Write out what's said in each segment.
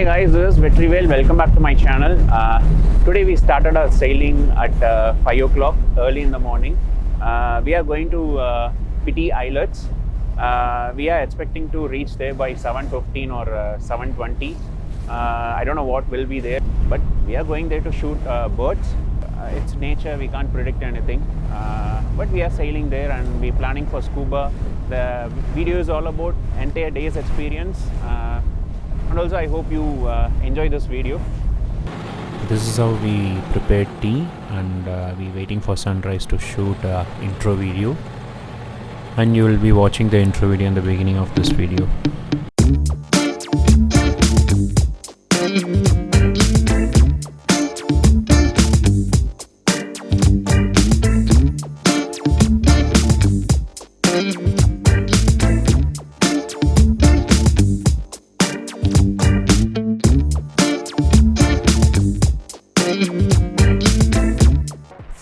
Hi guys, this is Vetrivel. Welcome back to my channel. Today we started our sailing at 5 o'clock early in the morning. We are going to Piti Islets. We are expecting to reach there by 7:15 or 7:20. I don't know what will be there, but we are going there to shoot birds. It's nature, we can't predict anything. But we are sailing there and we're planning for scuba. The video is all about entire day's experience. And also I hope you enjoy this video. This is how we prepared tea, and we waiting for sunrise to shoot intro video, and you will be watching the intro video in the beginning of this video.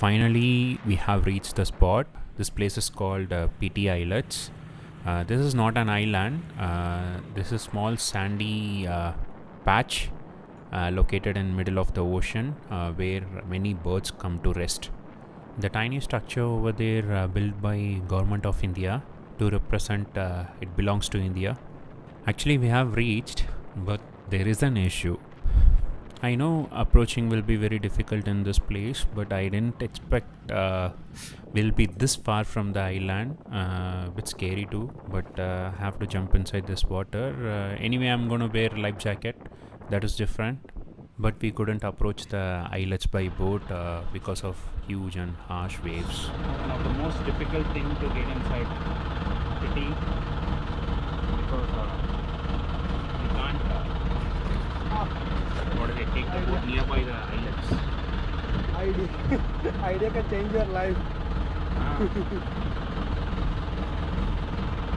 Finally, we have reached the spot. This place is called Piti Islets. This is not an island. This is small sandy patch located in middle of the ocean where many birds come to rest. The tiny structure over there built by Government of India to represent it belongs to India. Actually, we have reached, but there is an issue. I know approaching will be very difficult in this place, but I didn't expect we'll be this far from the island. Bit scary too, but have to jump inside this water. Anyway, I'm gonna wear life jacket. That is different. But we couldn't approach the islets by boat because of huge and harsh waves. One of the most difficult thing to get inside Piti because you can't what do they take the boat nearby the islets. Idea can change your life.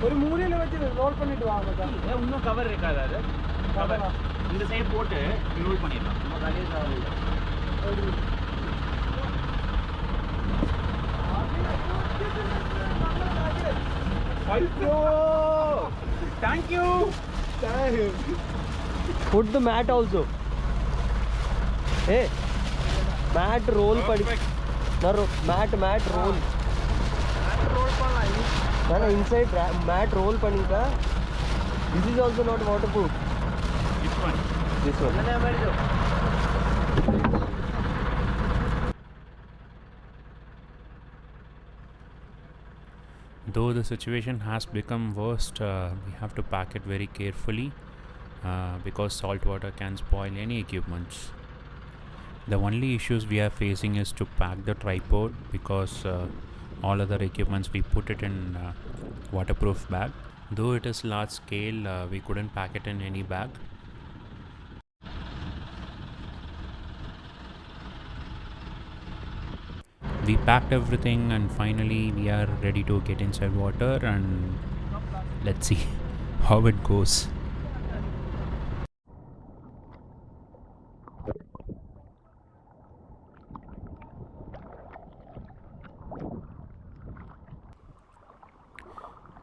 ஒரு மூலையில வச்சு role பண்ணிட்டு வா மச்சான். இன்னும் cover இருக்காது அது cover இந்த சைடு போட்டு ரோல் பண்ணிடலாம். நம்ம காலையில தேவையில்லை. ஐயோ thank you. Put the mat also. Hey, mat roll padi. No, mat roll. Mat roll பண்ணலாம். நான் inside mat roll பண்ணிட்டா. This is also not waterproof. This one. Though the situation has become worst, we have to pack it very carefully because salt water can spoil any equipments. The only issues we are facing is to pack the tripod because all other equipments we put it in waterproof bag. Though it is large scale, we couldn't pack it in any bag. We packed everything and finally we are ready to get inside water, and let's see how it goes.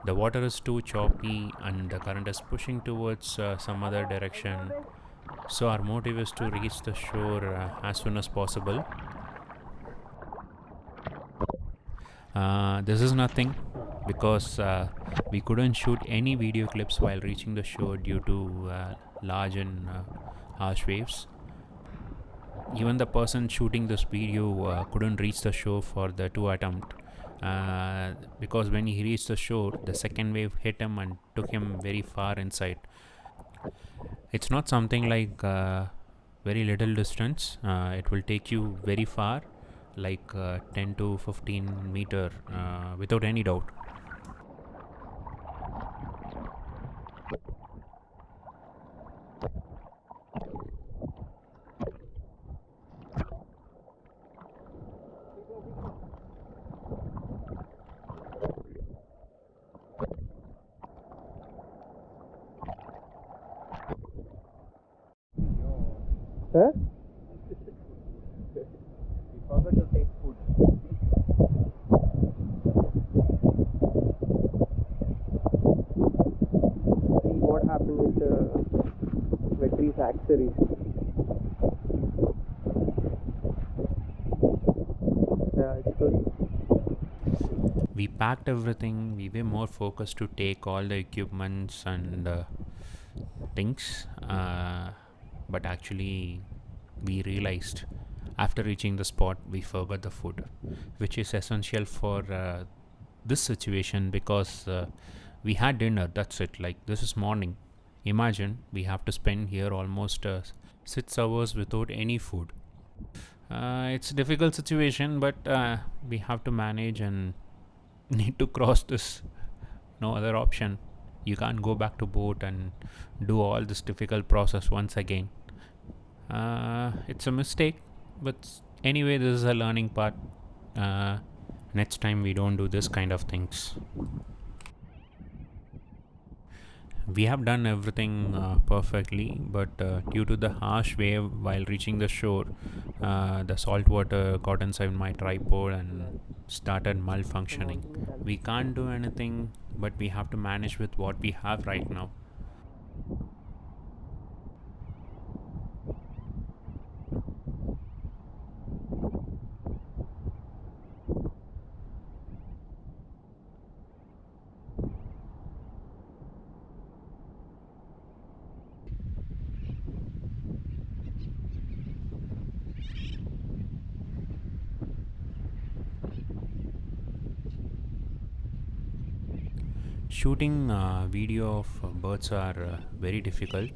The water is too choppy and the current is pushing towards some other direction, so our motive is to reach the shore as soon as possible. This is nothing because we couldn't shoot any video clips while reaching the shore due to large and harsh waves. Even the person shooting this video couldn't reach the shore for the 2 attempt because when he reached the shore, the second wave hit him and took him very far inside. It's not something like very little distance. It will take you very far, like 10 to 15 meter without any doubt. Huh? We forgot to take food. See what happened with the Vetri factory. Yeah, it's good. We packed everything. We were more focused to take all the equipments and things, but actually we realized after reaching the spot we forgot the food, which is essential for this situation, because we had dinner, that's it. Like, this is morning. Imagine we have to spend here almost 6 hours without any food. It's a difficult situation, but we have to manage and need to cross this. No other option. You can't go back to boat and do all this difficult process once again. It's a mistake, but anyway, this is a learning part. Next time we don't do this kind of things. We have done everything perfectly, but due to the harsh wave while reaching the shore, the salt water got inside my tripod and started malfunctioning. We can't do anything, but we have to manage with what we have right now. Shooting video of birds are very difficult,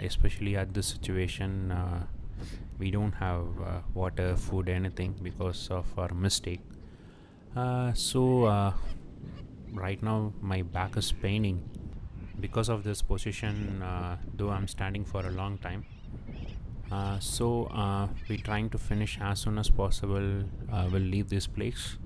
especially at this situation. We don't have water, food, anything because of our mistake. So right now my back is paining because of this position, though I'm standing for a long time. So we're trying to finish as soon as possible. We'll leave this place.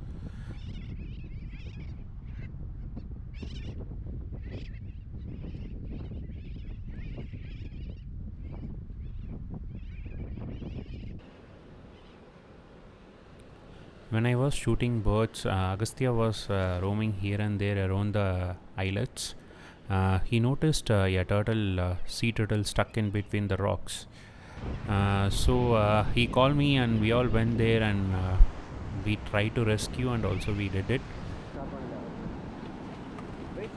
When I was shooting birds, Agastya was roaming here and there around the islets. He noticed a turtle, sea turtle, stuck in between the rocks. So he called me and we all went there, and we tried to rescue, and also we did it. Wait.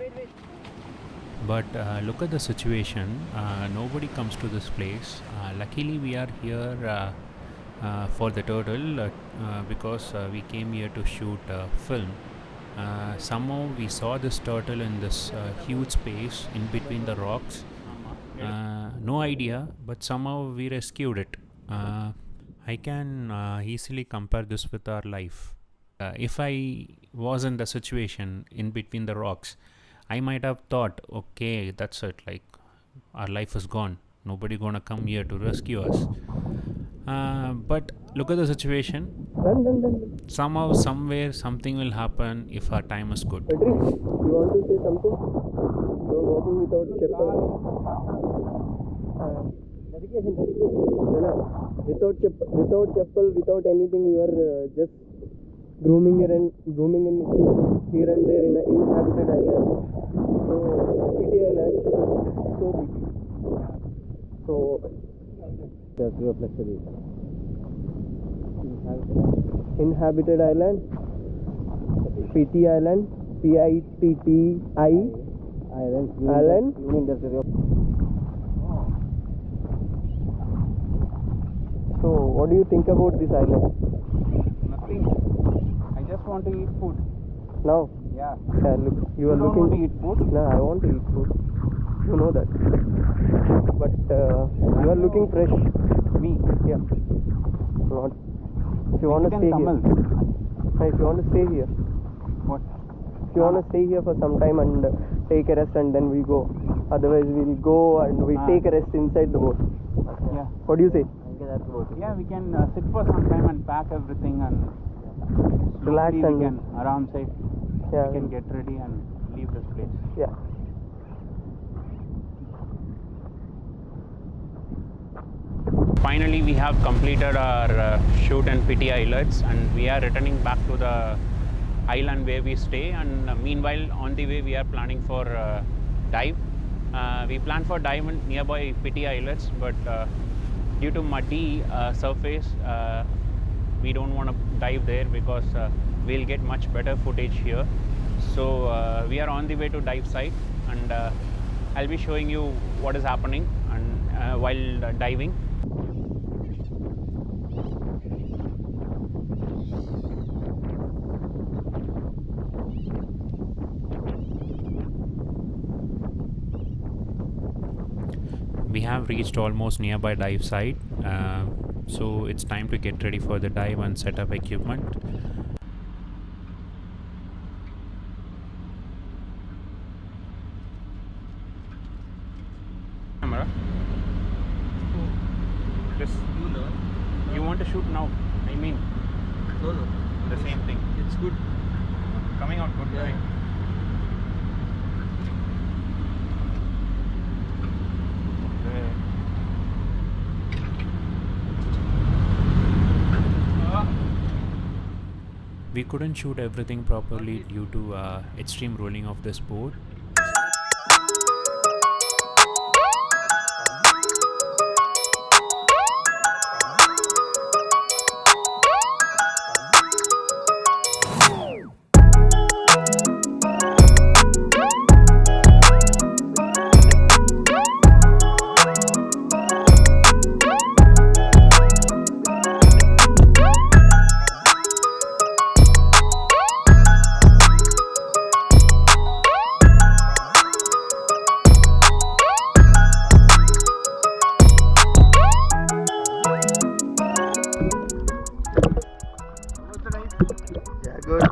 But look at the situation. Nobody comes to this place. Luckily we are here for the turtle, because we came here to shoot film. Somehow we saw this turtle in this huge space in between the rocks. No idea, but somehow we rescued it. I can easily compare this with our life. If I was in the situation in between the rocks, I might have thought, okay, that's it, like our life is gone, nobody gonna come here to rescue us. But look at the situation. Done. Somehow, somewhere, something will happen if our time is good. Vetri, you want to say something? You're walking without chappal. Dedication. No. Without chappal, without anything, you are just grooming here and here and there in an inhabited island. So PT Island is so big. So that's your pleasure. Inhabited island, PT Island, PITTI Island. So, what do you think about this island? Nothing. I just want to eat food. Now? Yeah. Look, you are don't looking. want to eat food? No, I want to eat food. You know that. But you are looking fresh. Me? Yeah. Not. If you want to stay Tamil. here. If you want to stay here. What? If you want to stay here for some time and take a rest and then we go. Otherwise we'll go and we take a rest inside the boat. Yeah. What do you say? Yeah, we can sit for some time and pack everything and Relax slowly and we can around side. yeah. We can get ready and leave this place. Yeah. Finally, we have completed our shoot in PT Islets, and we are returning back to the island where we stay. And meanwhile, on the way, we are planning for dive. We planned for dive in nearby Piti Islets, but due to muddy surface, we don't want to dive there because we'll get much better footage here. So we are on the way to dive site, and I'll be showing you what is happening and while diving. We have reached almost nearby dive site, so it's time to get ready for the dive and set up equipment. Camera. Just You know. you want to shoot now? I mean, No. the same thing. It's good. Coming out good, Yeah. right? Okay. We couldn't shoot everything properly due to extreme rolling of this board. Yeah, good.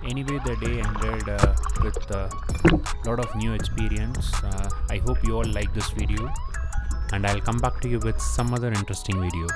Anyway, the day ended with a lot of new experience. I hope you all like this video, and I'll come back to you with some other interesting video.